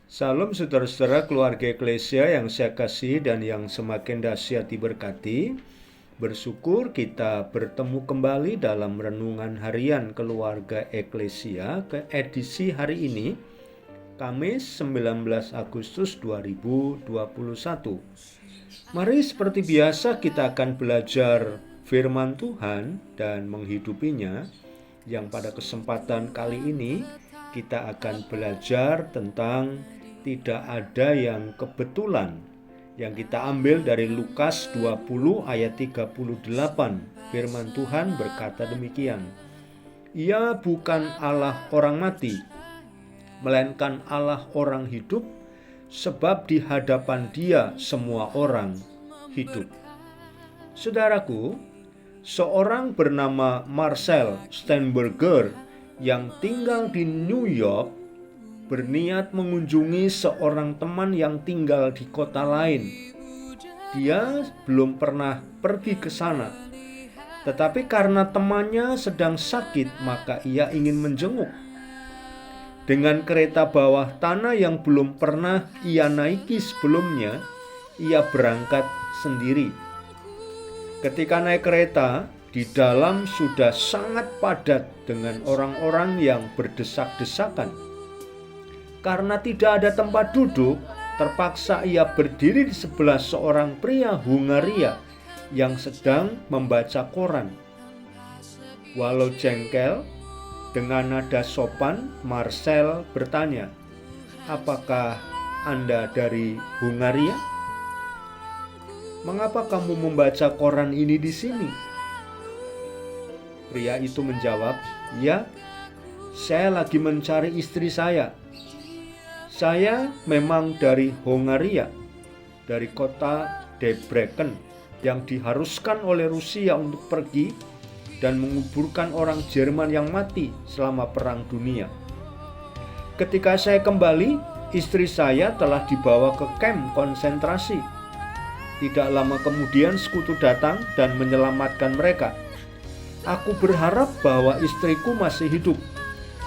Salam saudara-saudara keluarga Eklesia yang saya kasihi dan yang semakin dahsyat diberkati. Bersyukur kita bertemu kembali dalam renungan harian keluarga Eklesia ke edisi hari ini, Kamis 19 Agustus 2021. Mari seperti biasa kita akan belajar firman Tuhan dan menghidupinya. Yang pada kesempatan kali ini kita akan belajar tentang tidak ada yang kebetulan, yang kita ambil dari Lukas 20 ayat 38. Firman Tuhan berkata demikian, "Ia bukan Allah orang mati, melainkan Allah orang hidup, sebab di hadapan Dia semua orang hidup." Saudaraku, seorang bernama Marcel Steinberger yang tinggal di New York berniat mengunjungi seorang teman yang tinggal di kota lain. Dia belum pernah pergi ke sana, tetapi karena temannya sedang sakit, maka ia ingin menjenguk. Dengan kereta bawah tanah yang belum pernah ia naiki sebelumnya, ia berangkat sendiri. Ketika naik kereta, di dalam sudah sangat padat dengan orang-orang yang berdesak-desakan. Karena tidak ada tempat duduk, terpaksa ia berdiri di sebelah seorang pria Hungaria yang sedang membaca koran. Walau jengkel, dengan nada sopan, Marcel bertanya, "Apakah Anda dari Hungaria? Mengapa kamu membaca koran ini di sini?" Pria itu menjawab, "Ya, saya lagi mencari istri saya. Saya memang dari Hungaria, dari kota Debrecen, yang diharuskan oleh Rusia untuk pergi dan menguburkan orang Jerman yang mati selama Perang Dunia. Ketika saya kembali, istri saya telah dibawa ke kamp konsentrasi. Tidak lama kemudian sekutu datang dan menyelamatkan mereka. Aku berharap bahwa istriku masih hidup,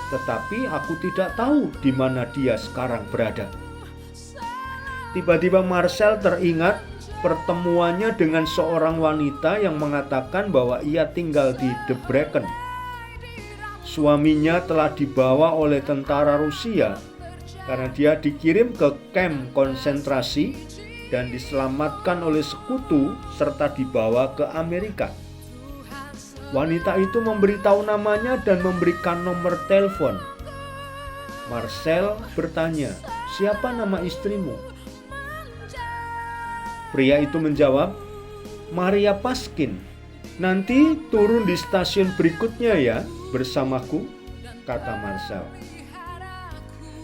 tetapi aku tidak tahu di mana dia sekarang berada." Tiba-tiba Marcel teringat pertemuannya dengan seorang wanita yang mengatakan bahwa ia tinggal di Debrecen. Suaminya telah dibawa oleh tentara Rusia karena dia dikirim ke kamp konsentrasi dan diselamatkan oleh sekutu serta dibawa ke Amerika. Wanita itu memberitahu namanya dan memberikan nomor telepon. Marcel bertanya, "Siapa nama istrimu?" Pria itu menjawab, "Maria Paskin. Nanti turun di stasiun berikutnya ya bersamaku," kata Marcel.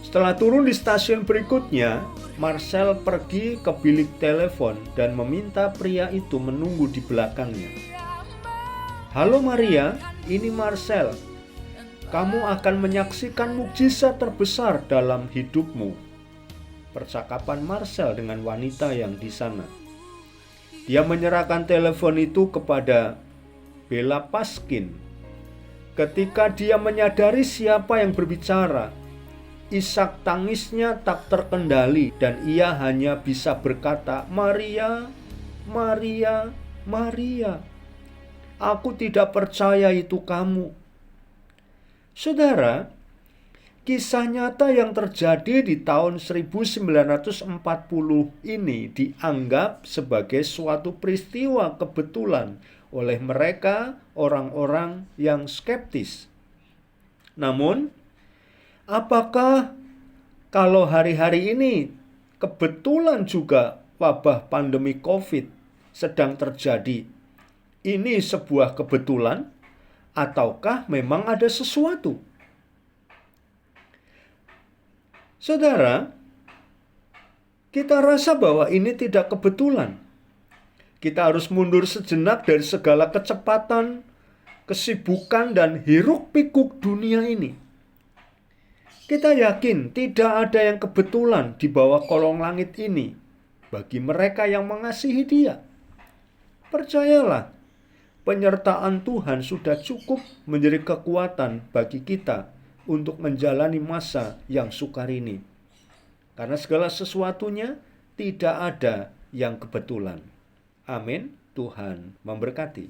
Setelah turun di stasiun berikutnya, Marcel pergi ke bilik telepon dan meminta pria itu menunggu di belakangnya. "Halo Maria, ini Marcel. Kamu akan menyaksikan mukjizat terbesar dalam hidupmu." Percakapan Marcel dengan wanita yang di sana. Dia menyerahkan telepon itu kepada Bella Paskin. Ketika dia menyadari siapa yang berbicara, isak tangisnya tak terkendali dan ia hanya bisa berkata, "Maria, Maria, Maria. Aku tidak percaya itu kamu." Saudara, kisah nyata yang terjadi di tahun 1940 ini dianggap sebagai suatu peristiwa kebetulan oleh mereka orang-orang yang skeptis. Namun, apakah kalau hari-hari ini kebetulan juga wabah pandemi COVID sedang terjadi, ini sebuah kebetulan ataukah memang ada sesuatu? Saudara, kita rasa bahwa ini tidak kebetulan. Kita harus mundur sejenak dari segala kecepatan, kesibukan, dan hiruk-pikuk dunia ini. Kita yakin tidak ada yang kebetulan di bawah kolong langit ini bagi mereka yang mengasihi Dia. Percayalah, penyertaan Tuhan sudah cukup menjadi kekuatan bagi kita untuk menjalani masa yang sukar ini. Karena segala sesuatunya tidak ada yang kebetulan. Amin. Tuhan memberkati.